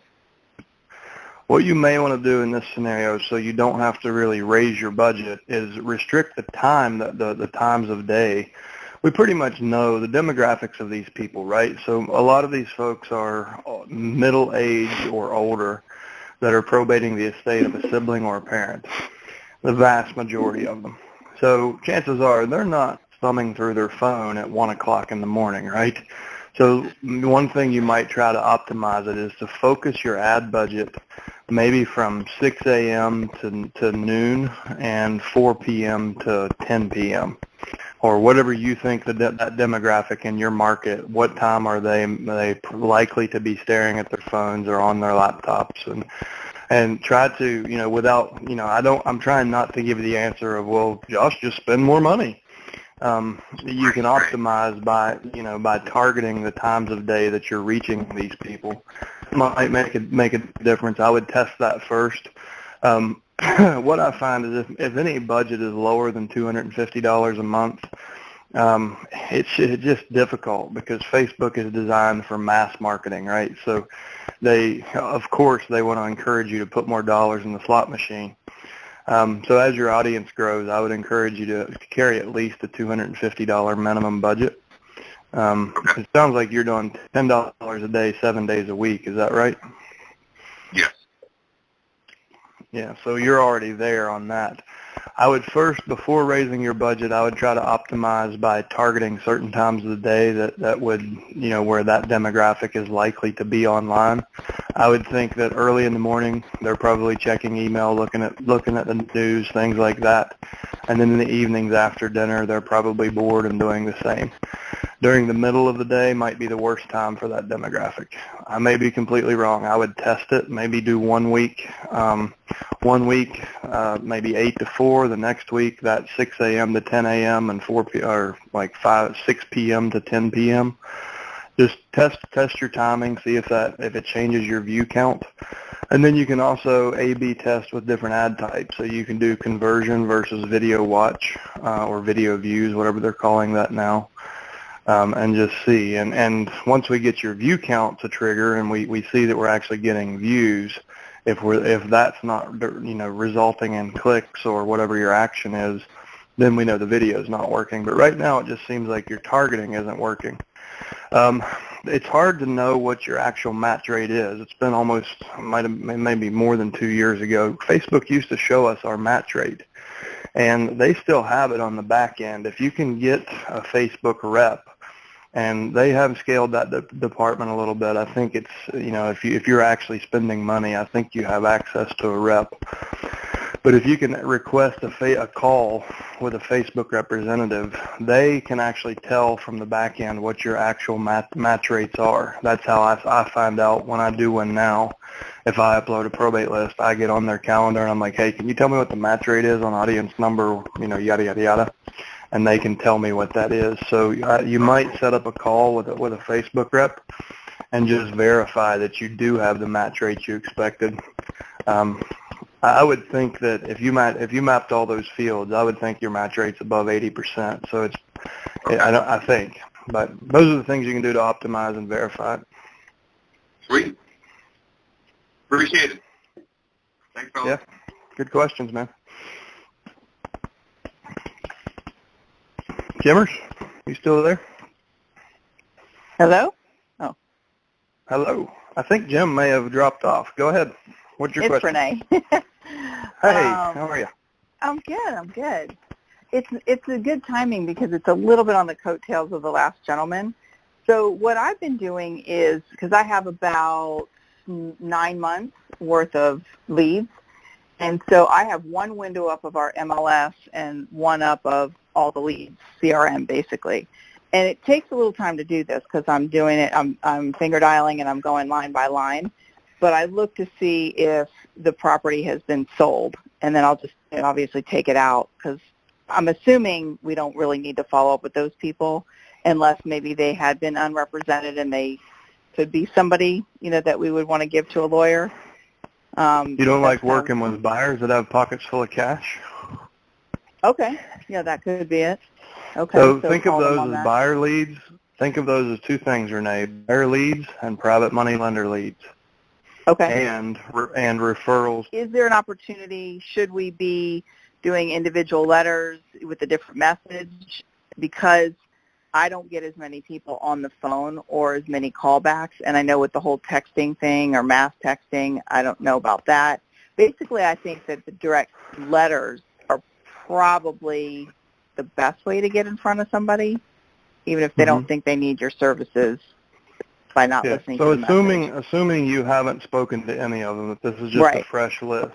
What you may want to do in this scenario, so you don't have to really raise your budget, is restrict the time, the times of day. We pretty much know the demographics of these people, right? So a lot of these folks are middle age or older that are probating the estate of a sibling or a parent, the vast majority of them. So chances are they're not thumbing through their phone at 1 o'clock in the morning, right? So one thing you might try to optimize it is to focus your ad budget maybe from 6 a.m. to noon and 4 p.m. to 10 p.m. or whatever you think that demographic in your market, what time are they likely to be staring at their phones or on their laptops, and try to, without, I'm trying not to give you the answer of, well, Josh, just spend more money. You can optimize by targeting the times of day that you're reaching these people. It might make a difference. I would test that first. What I find is if any budget is lower than $250 a month, it's just difficult because Facebook is designed for mass marketing, right? So of course, they want to encourage you to put more dollars in the slot machine. So as your audience grows, I would encourage you to carry at least a $250 minimum budget. It sounds like you're doing $10 a day, 7 days a week. Is that right? Yes. Yeah, so you're already there on that. I would first, before raising your budget, I would try to optimize by targeting certain times of the day that would, where that demographic is likely to be online. I would think that early in the morning, they're probably checking email, looking at the news, things like that. And then in the evenings after dinner, they're probably bored and doing the same. During the middle of the day might be the worst time for that demographic. I may be completely wrong. I would test it, maybe do 1 week, maybe 8 to 4. The next week, that 6 a.m. to 10 a.m. and 6 p.m. to 10 p.m. Just test your timing, see if it changes your view count. And then you can also A/B test with different ad types. So you can do conversion versus video watch or video views, whatever they're calling that now. And just see. And once we get your view count to trigger and we see that we're actually getting views, if that's not resulting in clicks or whatever your action is, then we know the video is not working. But right now it just seems like your targeting isn't working. It's hard to know what your actual match rate is. It's been maybe more than 2 years ago. Facebook used to show us our match rate, and they still have it on the back end. If you can get a Facebook rep, and they have scaled that department a little bit. I think it's, if you're actually spending money, I think you have access to a rep. But if you can request a call with a Facebook representative, they can actually tell from the back end what your actual match rates are. That's how I find out when I do one now. If I upload a probate list, I get on their calendar and I'm like, hey, can you tell me what the match rate is on audience number, yada, yada, yada. And they can tell me what that is. So you might set up a call with a Facebook rep and just verify that you do have the match rate you expected. I would think that if you mapped all those fields, I would think your match rate's above 80%. So I think. But those are the things you can do to optimize and verify it. Sweet. Appreciate it. Thanks, fellas. Yeah. Good questions, man. Jimmers, you still there? Hello? Oh. Hello. I think Jim may have dropped off. Go ahead. What's your question? Renee. Hey, how are you? I'm good. It's a good timing because it's a little bit on the coattails of the last gentleman. So what I've been doing is, because I have about 9 months worth of leads, and so I have one window up of our MLS and one up of all the leads, CRM basically. And it takes a little time to do this because I'm doing it, I'm finger dialing and I'm going line by line. But I look to see if the property has been sold, and then I'll just obviously take it out because I'm assuming we don't really need to follow up with those people unless maybe they had been unrepresented and they could be somebody, that we would want to give to a lawyer. You don't like working with buyers that have pockets full of cash? Okay. Yeah, that could be it. Okay. So think of those as buyer leads. Think of those as two things, Renee: buyer leads and private money lender leads. Okay. And referrals. Is there an opportunity, should we be doing individual letters with a different message? Because I don't get as many people on the phone or as many callbacks, and I know with the whole texting thing or mass texting, I don't know about that. Basically, I think that the direct letters are probably the best way to get in front of somebody, even if they don't think they need your services by not listening to the message. Assuming you haven't spoken to any of them, if this is just a fresh list,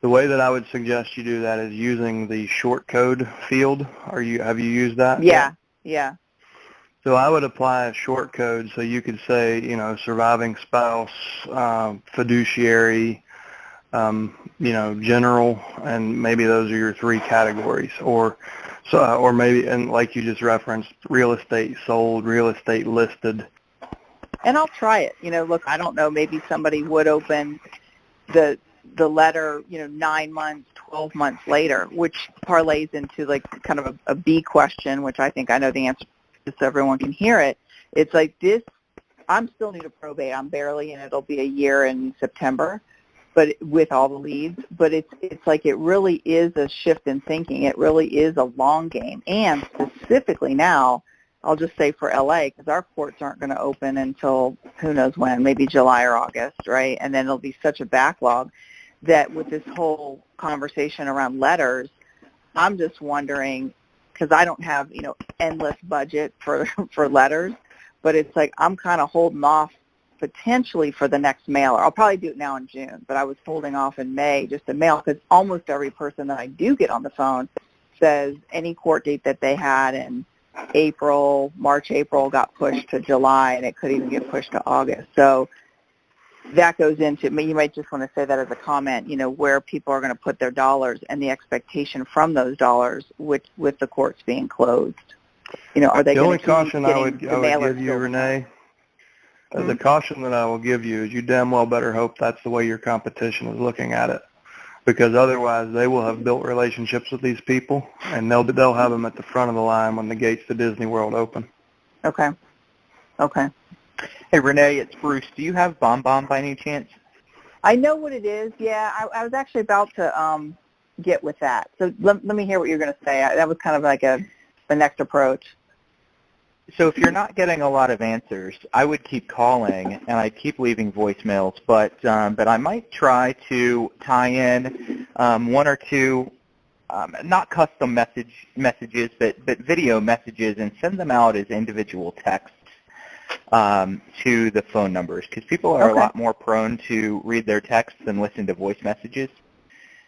the way that I would suggest you do that is using the short code field. Have you used that? Yeah. So I would apply a short code, so you could say, surviving spouse, fiduciary, general, and maybe those are your three categories, or maybe, and like you just referenced, real estate sold, real estate listed. And I'll try it. Look, I don't know, maybe somebody would open the letter, 9 months, 12 months later, which parlays into like kind of a B question, which I think I know the answer to so everyone can hear it. It's like this, I'm still new to probate. I'm barely, and it'll be a year in September, but with all the leads. But it's like it really is a shift in thinking. It really is a long game. And specifically now, I'll just say for LA, because our courts aren't going to open until who knows when, maybe July or August, right? And then it'll be such a backlog that with this whole conversation around letters, I'm just wondering, because I don't have, endless budget for letters, but it's like I'm kind of holding off potentially for the next mailer. I'll probably do it now in June, but I was holding off in May just to mail, because almost every person that I do get on the phone says any court date that they had in March, April got pushed to July, and it could even get pushed to August. So that goes into, you might just want to say that as a comment, where people are going to put their dollars and the expectation from those dollars with the courts being closed. Are they going to keep caution I would the mailers give you, Renee, the caution that I will give you is you damn well better hope that's the way your competition is looking at it, because otherwise they will have built relationships with these people, and they'll have them at the front of the line when the gates to Disney World open. Okay. Hey, Renee, it's Bruce. Do you have BombBomb by any chance? I know what it is. Yeah, I was actually about to get with that. So let me hear what you're going to say. That was kind of like the next approach. So if you're not getting a lot of answers, I would keep calling and I'd keep leaving voicemails. But I might try to tie in one or two, not custom messages, but video messages, and send them out as individual texts to the phone numbers, because people are a lot more prone to read their texts than listen to voice messages.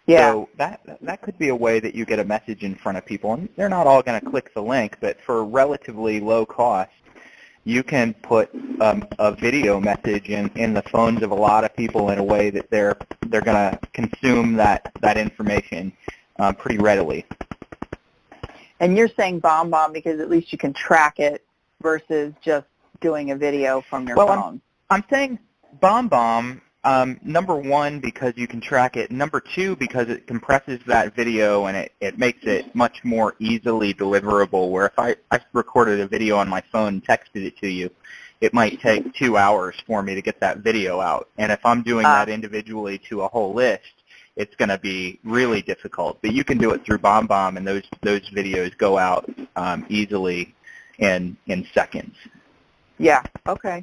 Yeah. So that could be a way that you get a message in front of people, and they're not all going to click the link, but for relatively low cost, you can put a video message in the phones of a lot of people in a way that they're going to consume that information pretty readily. And you're saying BombBomb because at least you can track it versus just doing a video from your phone. I'm saying BombBomb, number one, because you can track it. Number two, because it compresses that video and it makes it much more easily deliverable, where if I recorded a video on my phone and texted it to you, it might take 2 hours for me to get that video out. And if I'm doing that individually to a whole list, it's going to be really difficult. But you can do it through BombBomb, and those videos go out easily in seconds. Yeah, okay.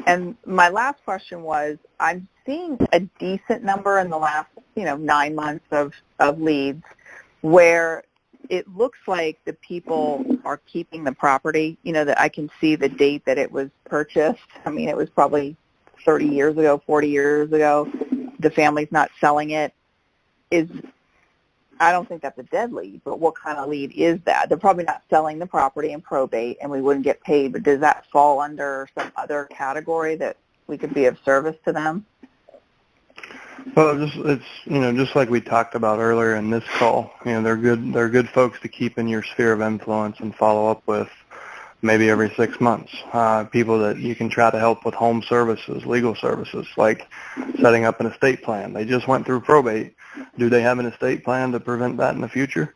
And my last question was, I'm seeing a decent number in the last, 9 months of leads where it looks like the people are keeping the property, that I can see the date that it was purchased. I mean, it was probably 30 years ago, 40 years ago. The family's not selling it. I don't think that's a dead lead, but what kind of lead is that? They're probably not selling the property in probate, and we wouldn't get paid, but does that fall under some other category that we could be of service to them? Well, just like we talked about earlier in this call, they're good folks to keep in your sphere of influence and follow up with maybe every 6 months. People that you can try to help with home services, legal services, like setting up an estate plan. They just went through probate. Do they have an estate plan to prevent that in the future?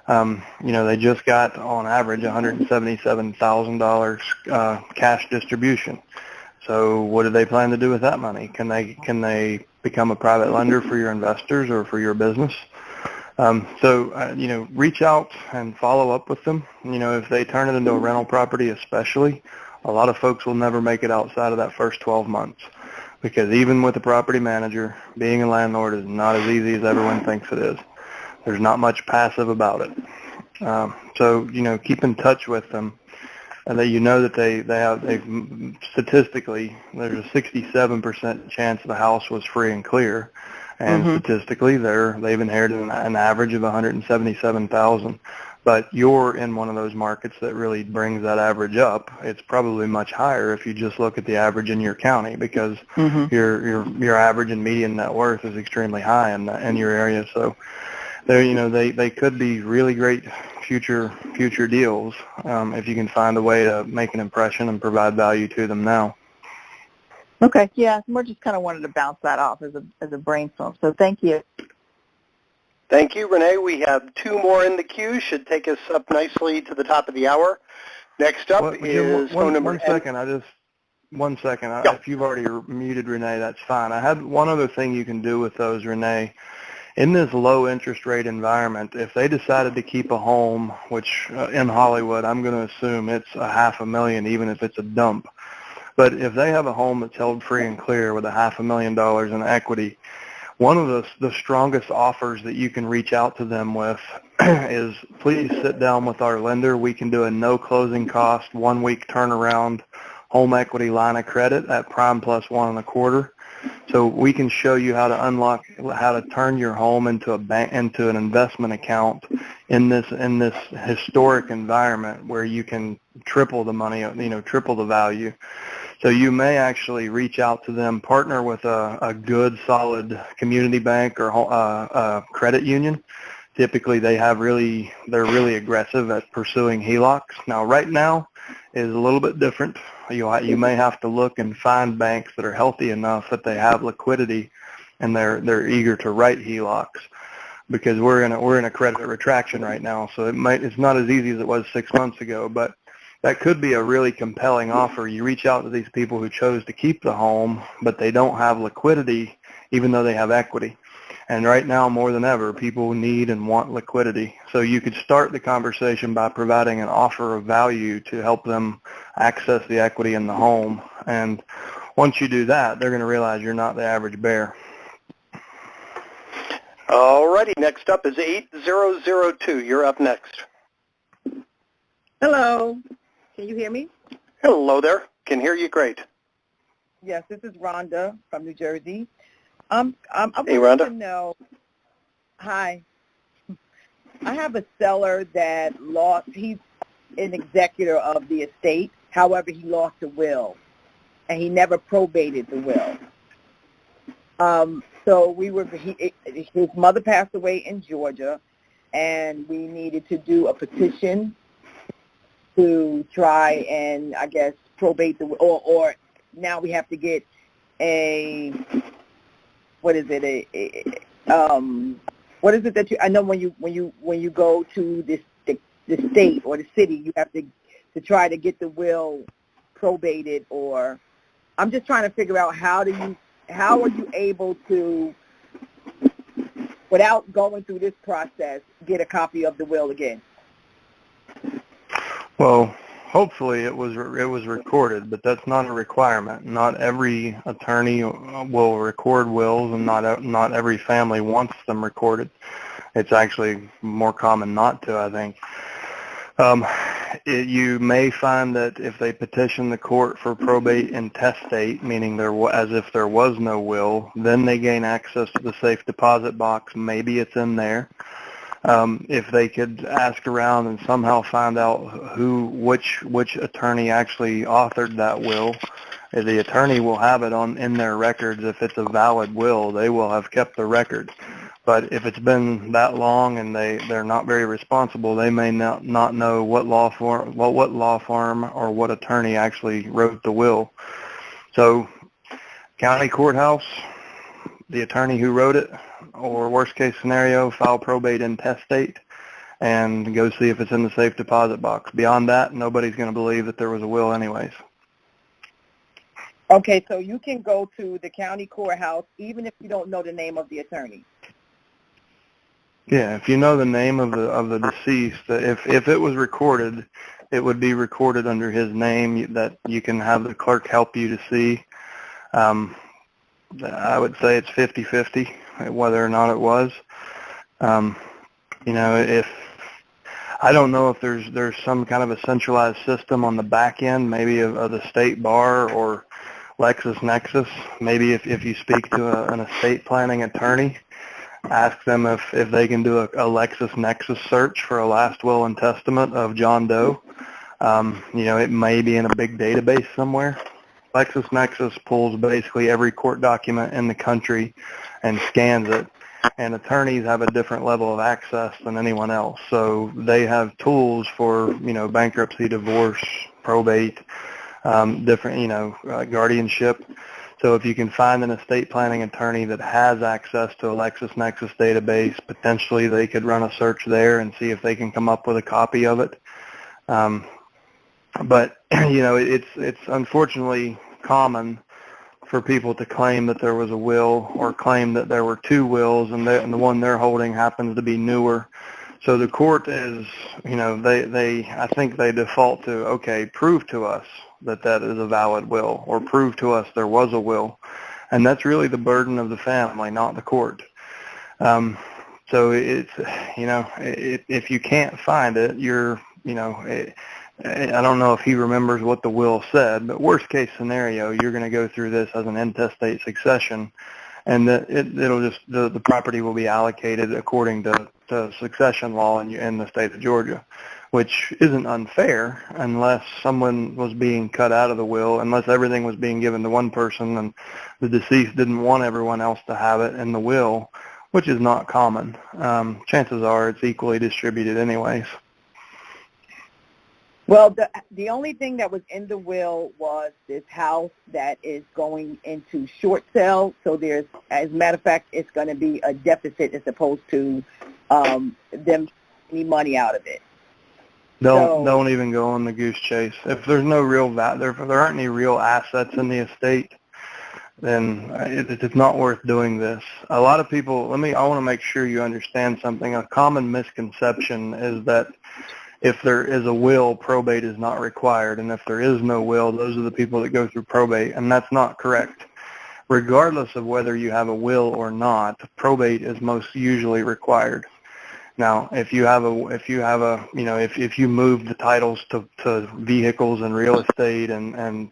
They just got, on average, $177,000 cash distribution. So what do they plan to do with that money? Can they become a private lender for your investors or for your business? Reach out and follow up with them. If they turn it into a rental property especially, a lot of folks will never make it outside of that first 12 months. Because even with a property manager, being a landlord is not as easy as everyone thinks it is. There's not much passive about it. So, keep in touch with them. And that that they've statistically, there's a 67% chance the house was free and clear. And statistically, they've inherited an average of $177,000. But you're in one of those markets that really brings that average up. It's probably much higher if you just look at the average in your county, because your average and median net worth is extremely high in your area. So they could be really great future deals if you can find a way to make an impression and provide value to them now. Okay, yeah, we just kind of wanted to bounce that off as a brainstorm. So thank you. Thank you, Renee. We have two more in the queue. Should take us up nicely to the top of the hour. Next up is phone number. One second. If you've already muted Renee, that's fine. I had one other thing you can do with those, Renee. In this low interest rate environment, if they decided to keep a home, which in Hollywood, I'm going to assume it's $500,000, even if it's a dump. But if they have a home that's held free and clear with $500,000 in equity, one of the strongest offers that you can reach out to them with is, please sit down with our lender. We can do a no closing cost, 1 week turnaround home equity line of credit at prime plus 1.25. So we can show you how to turn your home into an investment account in this historic environment where you can triple the money, triple the value. So you may actually reach out to them, partner with a good, solid community bank or credit union. Typically, they're really aggressive at pursuing HELOCs. Now, right now is a little bit different. You may have to look and find banks that are healthy enough that they have liquidity and they're eager to write HELOCs, because we're in a credit retraction right now. So it's not as easy as it was 6 months ago, but that could be a really compelling offer. You reach out to these people who chose to keep the home, but they don't have liquidity even though they have equity. And right now, more than ever, people need and want liquidity. So you could start the conversation by providing an offer of value to help them access the equity in the home. And once you do that, they're going to realize you're not the average bear. All righty, next up is 8002. You're up next. Hello. Can you hear me? Hello there. Can hear you great. Yes, this is Rhonda from New Jersey. I hey, wanted Rhonda. to know, hi. I have a seller that he's an executor of the estate. However, he lost a will, and he never probated the will. So his mother passed away in Georgia, and we needed to do a petition to try and, I guess, probate the will, or now we have to get what is it that I know when you go to the state or the city, you have to try to get the will probated, or I'm just trying to figure out how are you able to, without going through this process, get a copy of the will again? Well, hopefully it was recorded, but that's not a requirement. Not every attorney will record wills, and not every family wants them recorded. It's actually more common not to, I think. You may find that if they petition the court for probate intestate, meaning as if there was no will, then they gain access to the safe deposit box. Maybe it's in there. If they could ask around and somehow find out which attorney actually authored that will, the attorney will have it in their records. If it's a valid will, they will have kept the record. But if it's been that long and they're not very responsible, they may not know what law firm or what attorney actually wrote the will. So, county courthouse, the attorney who wrote it, or worst case scenario, file probate intestate and go see if it's in the safe deposit box. Beyond that, nobody's going to believe that there was a will anyways. Okay, so you can go to the county courthouse even if you don't know the name of the attorney. Yeah, if you know the name of the deceased, if it was recorded, it would be recorded under his name that you can have the clerk help you to see. I would say it's 50-50 whether or not it was. If I don't know if there's some kind of a centralized system on the back end, maybe of the state bar or LexisNexis. Maybe if you speak to an estate planning attorney, ask them if they can do a LexisNexis search for a last will and testament of John Doe. It may be in a big database somewhere. LexisNexis pulls basically every court document in the country and scans it, and attorneys have a different level of access than anyone else. So they have tools for, bankruptcy, divorce, probate, different, guardianship. So if you can find an estate planning attorney that has access to a LexisNexis database, potentially they could run a search there and see if they can come up with a copy of it. But it's unfortunately common for people to claim that there was a will or claim that there were two wills, and the one they're holding happens to be newer. So the court is, I think they default to, okay, prove to us that is a valid will, or prove to us there was a will. And that's really the burden of the family, not the court. So it's, if you can't find it, I don't know if he remembers what the will said, but worst case scenario, you're going to go through this as an intestate succession, and the property will be allocated according to succession law in the state of Georgia, which isn't unfair unless someone was being cut out of the will, unless everything was being given to one person and the deceased didn't want everyone else to have it in the will, which is not common. Chances are it's equally distributed anyways. Well, the only thing that was in the will was this house that is going into short sale. So there's, as a matter of fact, it's going to be a deficit as opposed to them any money out of it. Don't even go on the goose chase. If there's no real value, if there aren't any real assets in the estate, then it's not worth doing this. A lot of people, I want to make sure you understand something. A common misconception is that if there is a will, probate is not required, and if there is no will, those are the people that go through probate, and that's not correct. Regardless of whether you have a will or not, probate is most usually required. Now, if you move the titles to vehicles and real estate, and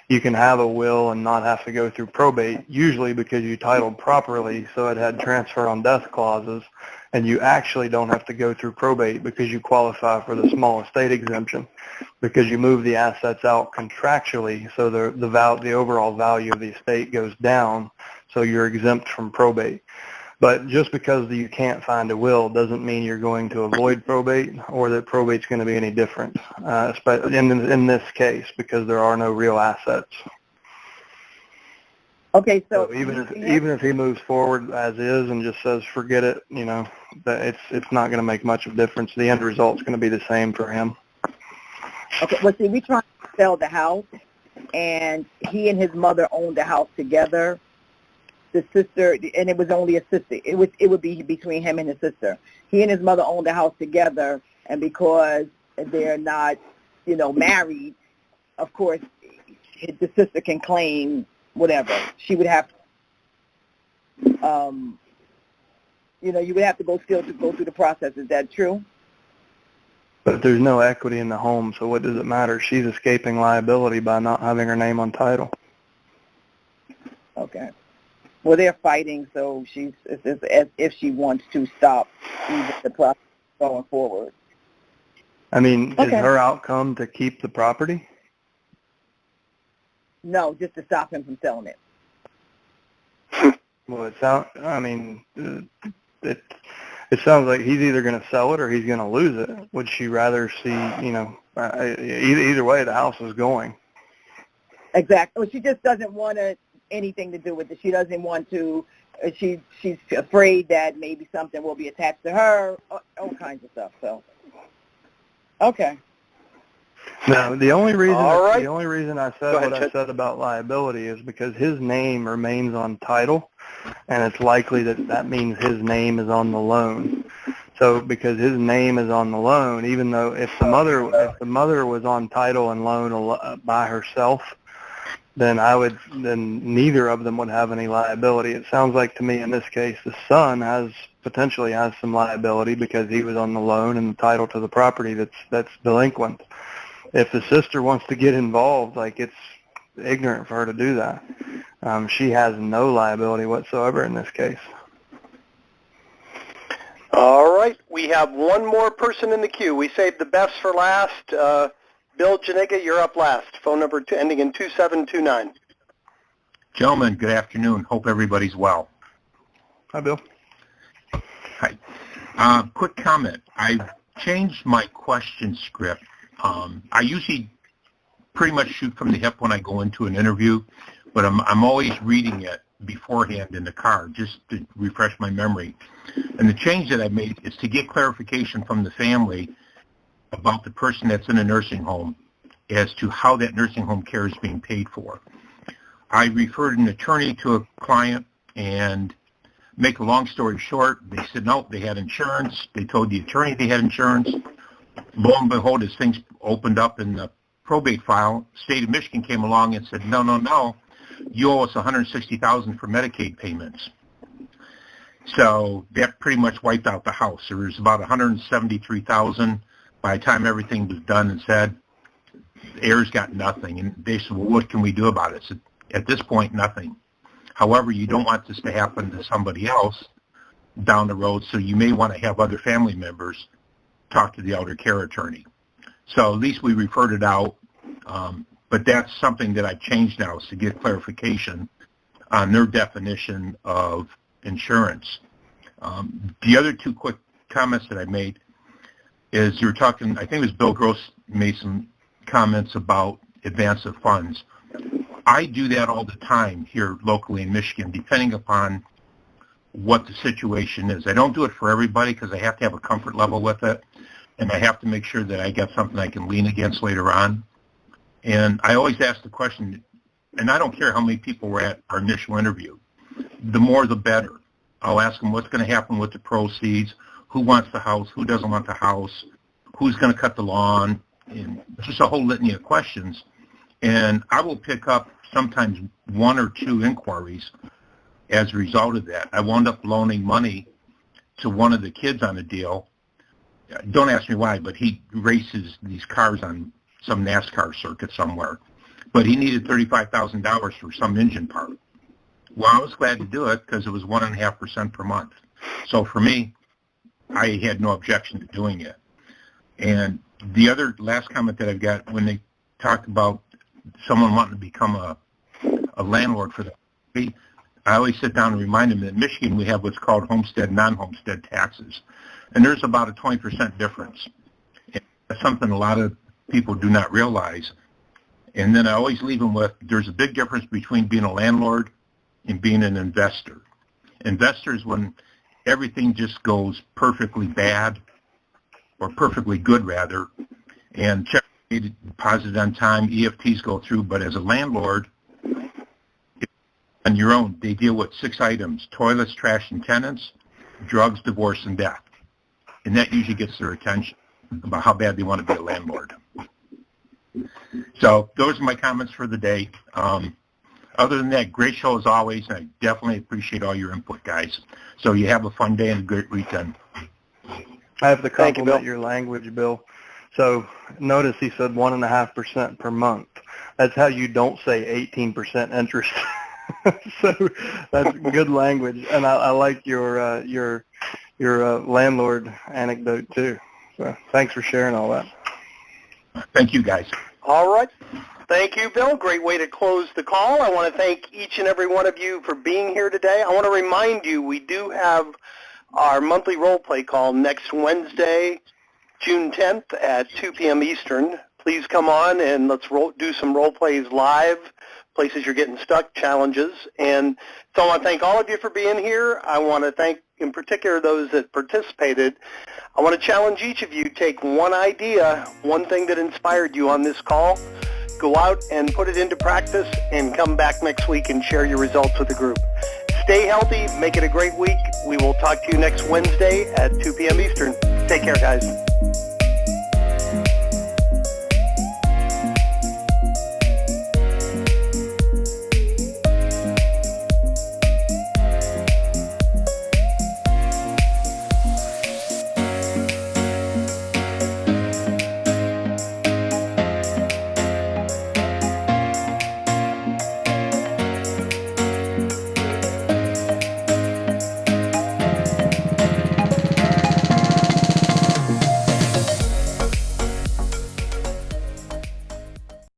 you can have a will and not have to go through probate, usually because you titled properly, so it had transfer on death clauses, and you actually don't have to go through probate because you qualify for the small estate exemption, because you move the assets out contractually, so the overall value of the estate goes down, so you're exempt from probate. But just because you can't find a will doesn't mean you're going to avoid probate or that probate's going to be any different, in this case, because there are no real assets. Okay, so even if he moves forward as is and just says forget it, that it's not going to make much of a difference. The end result's going to be the same for him. Okay, well, see, we trying to sell the house, and he and his mother owned the house together. The sister, and it was only a sister. It would be between him and his sister. He and his mother owned the house together, and because they're not, married, of course, the sister can claim whatever. She would have, you would have to go through the process. Is that true? But there's no equity in the home, so what does it matter? She's escaping liability by not having her name on title. Okay. Well, they're fighting, so it's as if she wants to stop the process going forward. I mean, Is her outcome to keep the property? No, just to stop him from selling it. Well, it sounds like he's either going to sell it or he's going to lose it. Would she rather see, either way, the house is going. Exactly. Well, she just doesn't want anything to do with it. She doesn't want to. She's afraid that maybe something will be attached to her. All kinds of stuff. So, okay. No, the only reason I said what I said about liability is because his name remains on title, and it's likely that means his name is on the loan. So because his name is on the loan, even though if the mother was on title and loan by herself, then neither of them would have any liability. It sounds like to me in this case the son has potentially has some liability because he was on the loan and the title to the property that's delinquent. If the sister wants to get involved, like, it's ignorant for her to do that. She has no liability whatsoever in this case. All right, we have one more person in the queue. We saved the best for last. Bill Janiga, you're up last. Phone number ending in 2729. Gentlemen, good afternoon. Hope everybody's well. Hi, Bill. Hi. Quick comment. I've changed my question script. I usually pretty much shoot from the hip when I go into an interview, but I'm always reading it beforehand in the car just to refresh my memory. And the change that I made is to get clarification from the family about the person that's in a nursing home as to how that nursing home care is being paid for. I referred an attorney to a client, and make a long story short, they said no, they had insurance. They told the attorney they had insurance. Lo and behold, as things opened up in the probate file, state of Michigan came along and said, no, you owe us $160,000 for Medicaid payments. So that pretty much wiped out the house. There was about $173,000 by the time everything was done and said. The heirs got nothing, and they said, well, what can we do about it? I said, at this point, nothing. However, you don't want this to happen to somebody else down the road, so you may want to have other family members talk to the elder care attorney. So at least we referred it out, but that's something that I've changed now is to get clarification on their definition of insurance. The other two quick comments that I made is you were talking, I think it was Bill Gross made some comments about advance of funds. I do that all the time here locally in Michigan, depending upon what the situation is. I don't do it for everybody because I have to have a comfort level with it, and I have to make sure that I got something I can lean against later on. And I always ask the question, and I don't care how many people were at our initial interview, the more the better. I'll ask them what's going to happen with the proceeds, who wants the house, who doesn't want the house, who's going to cut the lawn, and just a whole litany of questions. And I will pick up sometimes one or two inquiries as a result of that. I wound up loaning money to one of the kids on a deal. Don't ask me why, but he races these cars on some NASCAR circuit somewhere. But he needed $35,000 for some engine part. Well, I was glad to do it because it was 1.5% per month. So for me, I had no objection to doing it. And the other last comment that I've got, when they talk about someone wanting to become a landlord for the property, I always sit down and remind them that in Michigan we have what's called homestead, non-homestead taxes. And there's about a 20% difference. And that's something a lot of people do not realize. And then I always leave them with, there's a big difference between being a landlord and being an investor. Investors, when everything just goes perfectly bad, or perfectly good rather, and check deposited on time, EFTs go through, but as a landlord, on your own, they deal with 6 items: toilets, trash, and tenants, drugs, divorce, and death. And that usually gets their attention about how bad they want to be a landlord. So those are my comments for the day. Other than that, great show as always, and I definitely appreciate all your input, guys. So you have a fun day and a great weekend. I have to compliment your language, Bill. So notice he said 1.5% per month. That's how you don't say 18% interest. So that's good language, and I like your landlord anecdote too. So thanks for sharing all that. Thank you, guys. All right. Thank you, Bill. Great way to close the call. I want to thank each and every one of you for being here today. I want to remind you we do have our monthly role play call next Wednesday, June 10th at 2 p.m. Eastern. Please come on and let's do some role plays live, places you're getting stuck, challenges. And so I want to thank all of you for being here. I want to thank in particular those that participated. I want to challenge each of you, take one idea, one thing that inspired you on this call, go out and put it into practice, and come back next week and share your results with the group. Stay healthy. Make it a great week. We will talk to you next Wednesday at 2 p.m. Eastern. Take care, guys.